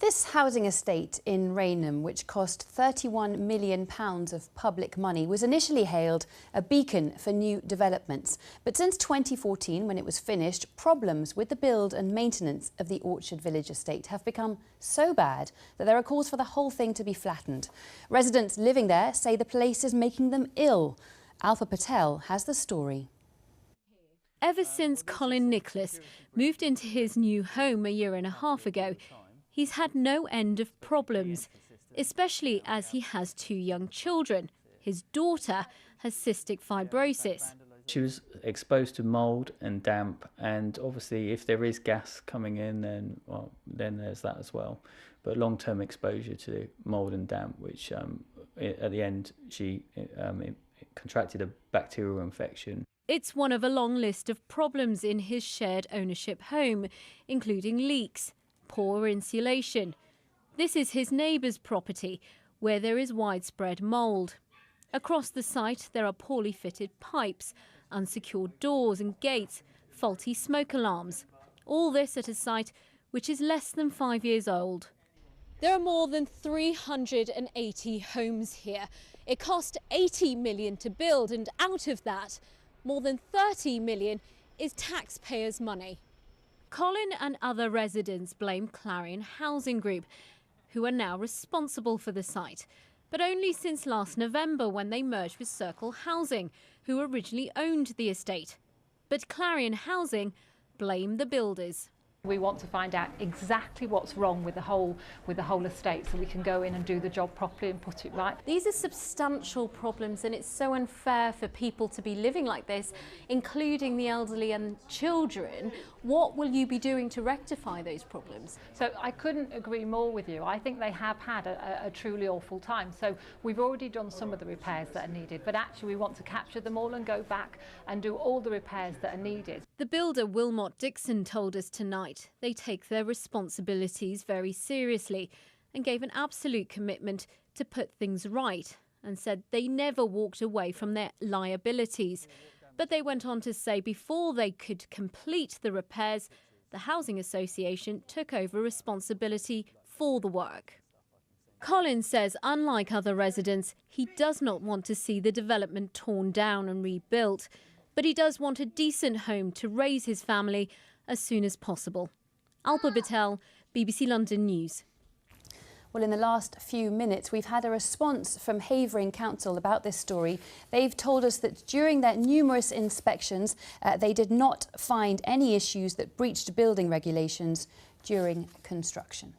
This housing estate in Rainham, which cost £31 million of public money, was initially hailed a beacon for new developments. But since 2014, when it was finished, problems with the build and maintenance of the Orchard Village estate have become so bad that there are calls for the whole thing to be flattened. Residents living there say the place is making them ill. Alpha Patel has the story. Ever since Colin Nicholas moved into his new home a year and a half ago, he's had no end of problems, especially as he has two young children. His daughter has cystic fibrosis. She was exposed to mould and damp, and obviously if there is gas coming in, then there's that as well. But long-term exposure to mould and damp, which at the end she contracted a bacterial infection. It's one of a long list of problems in his shared ownership home, including leaks, poor insulation. This is his neighbour's property, where there is widespread mould. Across the site there are poorly fitted pipes, unsecured doors and gates, faulty smoke alarms. All this at a site which is less than 5 years old. There are more than 380 homes here. It cost £80 million to build, and out of that, more than £30 million is taxpayers' money. Colin and other residents blame Clarion Housing Group, who are now responsible for the site, but only since last November, when they merged with Circle Housing, who originally owned the estate. But Clarion Housing blame the builders. We want to find out exactly what's wrong with the whole estate, so we can go in and do the job properly and put it right. These are substantial problems, and it's so unfair for people to be living like this, including the elderly and children. What will you be doing to rectify those problems? So I couldn't agree more with you. I think they have had a truly awful time. So we've already done some of the repairs that are needed, but actually we want to capture them all and go back and do all the repairs that are needed. The builder Wilmot Dixon told us tonight they take their responsibilities very seriously and gave an absolute commitment to put things right, and said they never walked away from their liabilities. But they went on to say before they could complete the repairs, the Housing Association took over responsibility for the work. Colin says, unlike other residents, he does not want to see the development torn down and rebuilt, but he does want a decent home to raise his family as soon as possible. Alpha Patel, BBC London News. Well, in the last few minutes, we've had a response from Havering Council about this story. They've told us that during their numerous inspections, they did not find any issues that breached building regulations during construction.